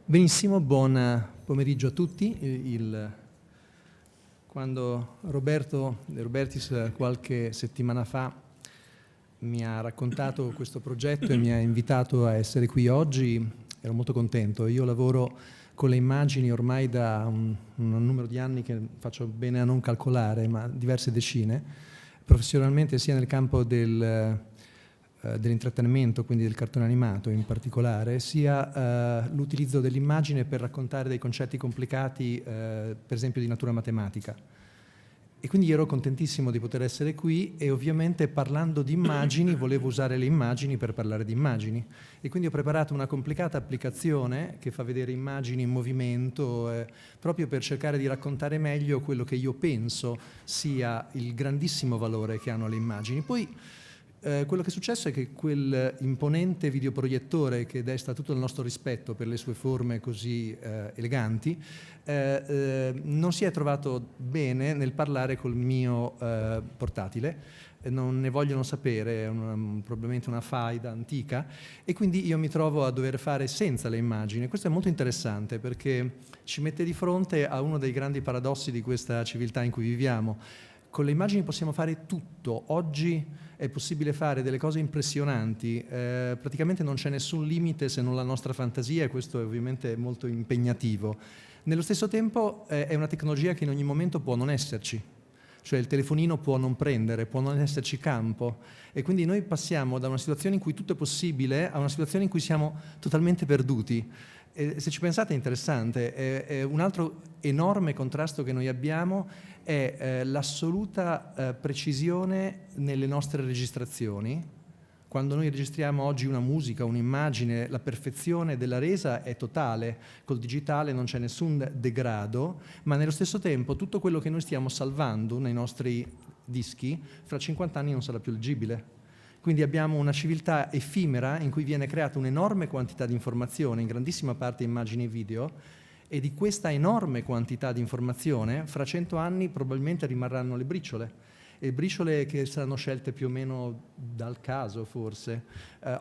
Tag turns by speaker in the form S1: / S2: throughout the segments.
S1: Benissimo, buon pomeriggio a tutti. Quando De Robertis qualche settimana fa mi ha raccontato questo progetto e mi ha invitato a essere qui oggi, ero molto contento. Io lavoro con le immagini ormai da un numero di anni che faccio bene a non calcolare, ma diverse decine, professionalmente sia nel campo dell'intrattenimento, quindi del cartone animato in particolare, sia l'utilizzo dell'immagine per raccontare dei concetti complicati, per esempio di natura matematica. E quindi ero contentissimo di poter essere qui e ovviamente parlando di immagini volevo usare le immagini per parlare di immagini. E quindi ho preparato una complicata applicazione che fa vedere immagini in movimento proprio per cercare di raccontare meglio quello che io penso sia il grandissimo valore che hanno le immagini. Poi quello che è successo è che quel imponente videoproiettore che desta tutto il nostro rispetto per le sue forme così eleganti non si è trovato bene nel parlare col mio portatile, non ne vogliono sapere, è probabilmente una faida antica, e quindi io mi trovo a dover fare senza le immagini. Questo è molto interessante perché ci mette di fronte a uno dei grandi paradossi di questa civiltà in cui viviamo. Con le immagini possiamo fare tutto. Oggi è possibile fare delle cose impressionanti, praticamente non c'è nessun limite se non la nostra fantasia, e questo è ovviamente molto impegnativo. Nello stesso tempo è una tecnologia che in ogni momento può non esserci, cioè il telefonino può non prendere, può non esserci campo, e quindi noi passiamo da una situazione in cui tutto è possibile a una situazione in cui siamo totalmente perduti. E se ci pensate è interessante, è un altro enorme contrasto che noi abbiamo è l'assoluta precisione nelle nostre registrazioni. Quando noi registriamo oggi una musica, un'immagine, la perfezione della resa è totale, col digitale non c'è nessun degrado, ma nello stesso tempo tutto quello che noi stiamo salvando nei nostri dischi fra 50 anni non sarà più leggibile. Quindi abbiamo una civiltà effimera in cui viene creata un'enorme quantità di informazione, in grandissima parte immagini e video, e di questa enorme quantità di informazione fra 100 anni probabilmente rimarranno le briciole. E briciole che saranno scelte più o meno dal caso, forse.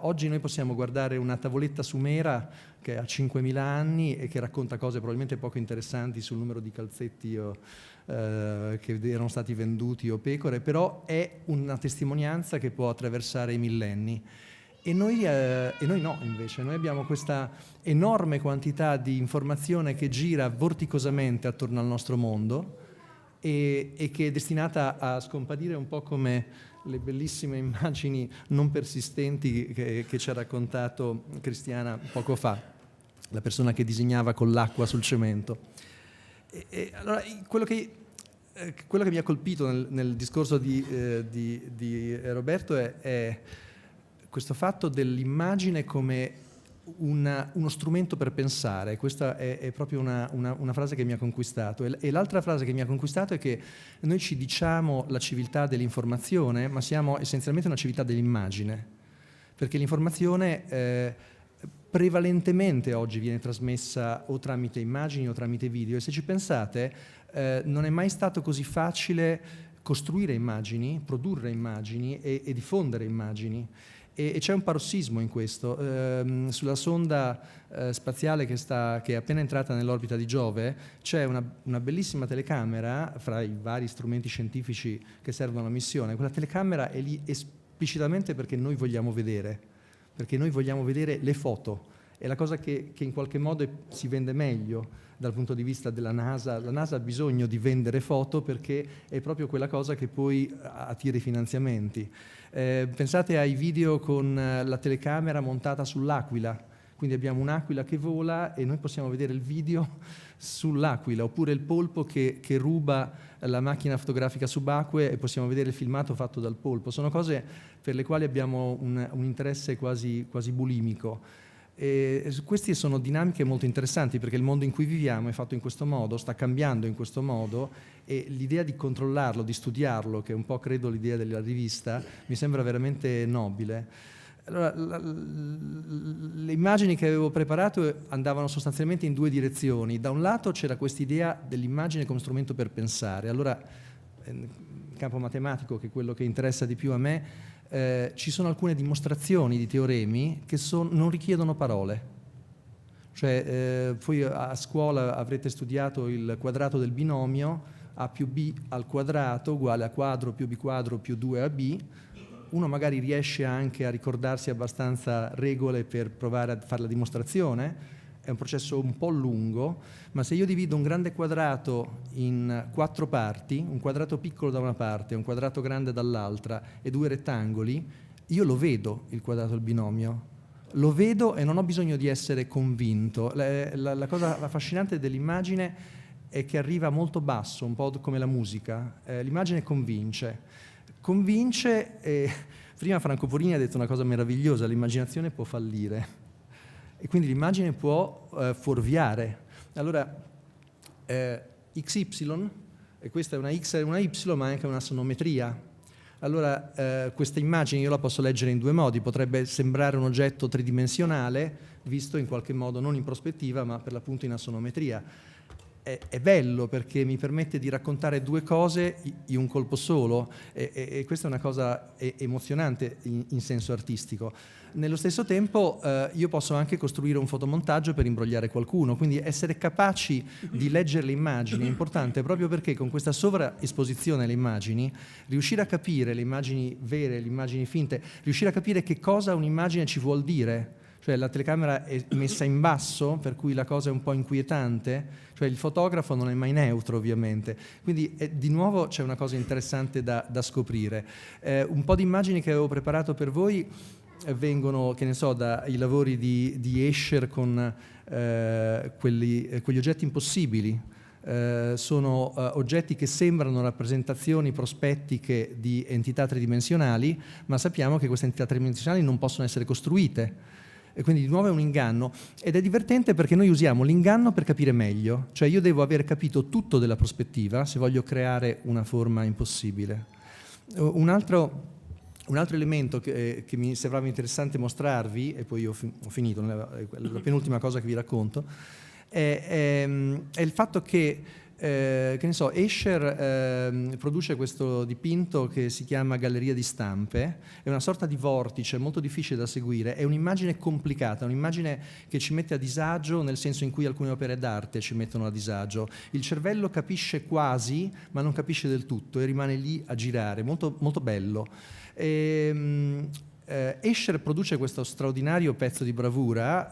S1: Oggi noi possiamo guardare una tavoletta sumera che ha 5.000 anni e che racconta cose probabilmente poco interessanti sul numero di calzetti che erano stati venduti o pecore, però è una testimonianza che può attraversare i millenni. E noi no, invece. Noi abbiamo questa enorme quantità di informazione che gira vorticosamente attorno al nostro mondo, e che è destinata a scomparire un po' come le bellissime immagini non persistenti che ci ha raccontato Cristiana poco fa, la persona che disegnava con l'acqua sul cemento. Allora, quello che mi ha colpito nel discorso di Roberto è questo fatto dell'immagine come uno strumento per pensare. Questa è proprio una frase che mi ha conquistato, e l'altra frase che mi ha conquistato è che noi ci diciamo la civiltà dell'informazione, ma siamo essenzialmente una civiltà dell'immagine, perché l'informazione prevalentemente oggi viene trasmessa o tramite immagini o tramite video, e se ci pensate non è mai stato così facile costruire immagini, produrre immagini e diffondere immagini. E c'è un parossismo in questo. Sulla sonda spaziale che è appena entrata nell'orbita di Giove c'è una bellissima telecamera fra i vari strumenti scientifici che servono alla missione. Quella telecamera è lì esplicitamente perché noi vogliamo vedere le foto. È la cosa che in qualche modo si vende meglio dal punto di vista della NASA. La NASA ha bisogno di vendere foto perché è proprio quella cosa che poi attira i finanziamenti. Pensate ai video con la telecamera montata sull'aquila, quindi abbiamo un'aquila che vola e noi possiamo vedere il video sull'aquila, oppure il polpo che ruba la macchina fotografica subacquea e possiamo vedere il filmato fatto dal polpo. Sono cose per le quali abbiamo un interesse quasi bulimico. E queste sono dinamiche molto interessanti perché il mondo in cui viviamo è fatto in questo modo, sta cambiando in questo modo, e l'idea di controllarlo, di studiarlo, che è un po' credo l'idea della rivista, mi sembra veramente nobile. Allora, le immagini che avevo preparato andavano sostanzialmente in due direzioni. Da un lato c'era quest'idea dell'immagine come strumento per pensare. Allora, in campo matematico, che è quello che interessa di più a me, ci sono alcune dimostrazioni di teoremi che non richiedono parole. Cioè, voi a scuola avrete studiato il quadrato del binomio a più b al quadrato uguale a quadro più b quadro più 2ab. Uno magari riesce anche a ricordarsi abbastanza regole per provare a fare la dimostrazione, è un processo un po' lungo, ma se io divido un grande quadrato in 4 parti, un quadrato piccolo da una parte, un quadrato grande dall'altra e 2 rettangoli, io lo vedo il quadrato del binomio. Lo vedo e non ho bisogno di essere convinto. La cosa affascinante dell'immagine è che arriva molto basso, un po' come la musica. L'immagine convince. Prima Franco Porini ha detto una cosa meravigliosa: l'immaginazione può fallire. E quindi l'immagine può fuorviare. Allora, XY, e questa è una X e una Y, ma è anche una sonometria. Allora, questa immagine io la posso leggere in 2 modi. Potrebbe sembrare un oggetto tridimensionale, visto in qualche modo non in prospettiva, ma per l'appunto in asonometria. È bello perché mi permette di raccontare 2 cose in un colpo solo, e questa è una cosa emozionante in senso artistico. Nello stesso tempo io posso anche costruire un fotomontaggio per imbrogliare qualcuno, quindi essere capaci di leggere le immagini è importante, proprio perché con questa sovraesposizione alle immagini, riuscire a capire le immagini vere, le immagini finte, riuscire a capire che cosa un'immagine ci vuol dire. Cioè la telecamera è messa in basso, per cui la cosa è un po' inquietante, cioè il fotografo non è mai neutro ovviamente, quindi di nuovo c'è una cosa interessante da scoprire. Un po' di immagini che avevo preparato per voi vengono, che ne so, dai lavori di Escher con quegli oggetti impossibili. Sono oggetti che sembrano rappresentazioni prospettiche di entità tridimensionali, ma sappiamo che queste entità tridimensionali non possono essere costruite. E quindi di nuovo è un inganno, ed è divertente perché noi usiamo l'inganno per capire meglio, cioè io devo aver capito tutto della prospettiva se voglio creare una forma impossibile. Un altro elemento che mi sembrava interessante mostrarvi, e poi io ho finito, la penultima cosa che vi racconto, è il fatto che ne so, Escher produce questo dipinto che si chiama Galleria di stampe, è una sorta di vortice molto difficile da seguire, è un'immagine complicata, un'immagine che ci mette a disagio nel senso in cui alcune opere d'arte ci mettono a disagio. Il cervello capisce quasi, ma non capisce del tutto e rimane lì a girare, molto, molto bello. Escher produce questo straordinario pezzo di bravura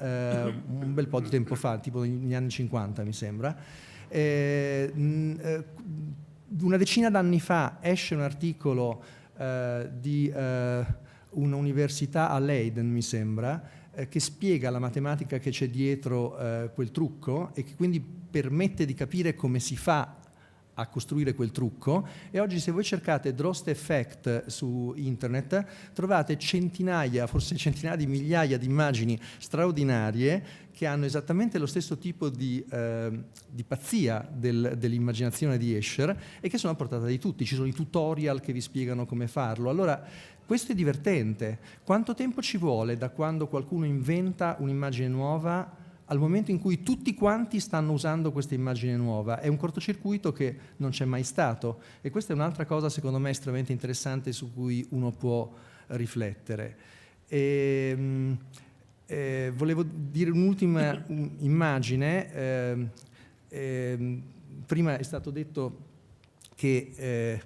S1: un bel po' di tempo fa, tipo negli anni 50 mi sembra. Una decina d'anni fa esce un articolo di un'università a Leiden, mi sembra, che spiega la matematica che c'è dietro quel trucco e che quindi permette di capire come si fa a costruire quel trucco. E oggi, se voi cercate Droste Effect su internet, trovate centinaia, forse centinaia di migliaia di immagini straordinarie che hanno esattamente lo stesso tipo di pazzia dell'immaginazione di Escher e che sono a portata di tutti. Ci sono i tutorial che vi spiegano come farlo. Allora, questo è divertente. Quanto tempo ci vuole da quando qualcuno inventa un'immagine nuova al momento in cui tutti quanti stanno usando questa immagine nuova? È un cortocircuito che non c'è mai stato, e questa è un'altra cosa secondo me estremamente interessante su cui uno può riflettere. Volevo dire un'ultima immagine. Prima è stato detto che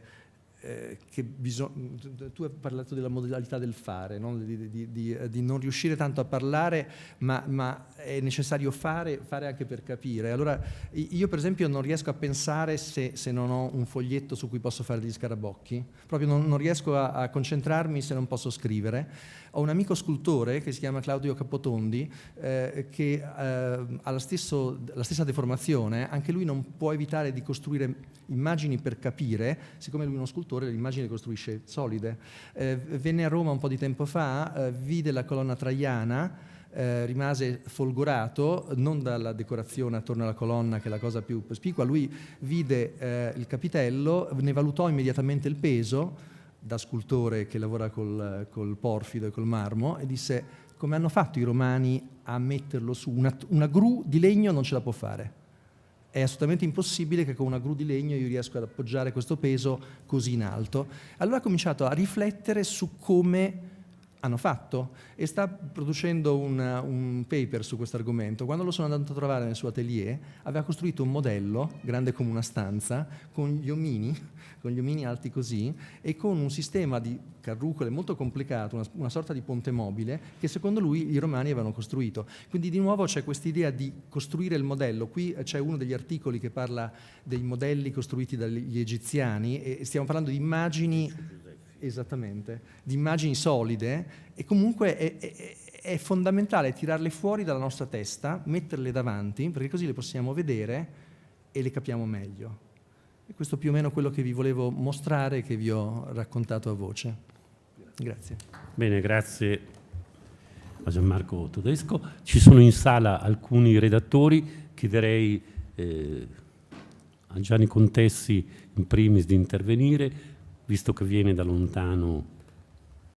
S1: tu hai parlato della modalità del fare, no? di non riuscire tanto a parlare, ma è necessario fare anche per capire. Allora io per esempio non riesco a pensare se non ho un foglietto su cui posso fare degli scarabocchi, proprio non riesco a concentrarmi se non posso scrivere. Ho un amico scultore che si chiama Claudio Capotondi che ha la stessa deformazione. Anche lui non può evitare di costruire immagini per capire, siccome lui è uno scultore, le immagini le costruisce solide. Venne a Roma un po' di tempo fa, vide la colonna Traiana, rimase folgorato non dalla decorazione attorno alla colonna, che è la cosa più spicua. Lui vide il capitello, ne valutò immediatamente il peso, da scultore che lavora col porfido e col marmo, e disse: come hanno fatto i romani a metterlo su? Una gru di legno non ce la può fare. È assolutamente impossibile che con una gru di legno io riesca ad appoggiare questo peso così in alto. Allora ha cominciato a riflettere su come hanno fatto, e sta producendo un paper su questo argomento. Quando lo sono andato a trovare nel suo atelier, aveva costruito un modello grande come una stanza con gli omini alti così, e con un sistema di carrucole molto complicato, una sorta di ponte mobile che secondo lui i romani avevano costruito. Quindi di nuovo c'è quest'idea di costruire il modello. Qui c'è uno degli articoli che parla dei modelli costruiti dagli egiziani, e stiamo parlando di immagini. Esattamente, di immagini solide, e comunque è fondamentale tirarle fuori dalla nostra testa, metterle davanti, perché così le possiamo vedere e le capiamo meglio. E questo è più o meno quello che vi volevo mostrare e che vi ho raccontato a voce. Grazie.
S2: Bene, grazie a Gianmarco Todesco. Ci sono in sala alcuni redattori, chiederei a Gianni Contessi in primis di intervenire, visto che viene da lontano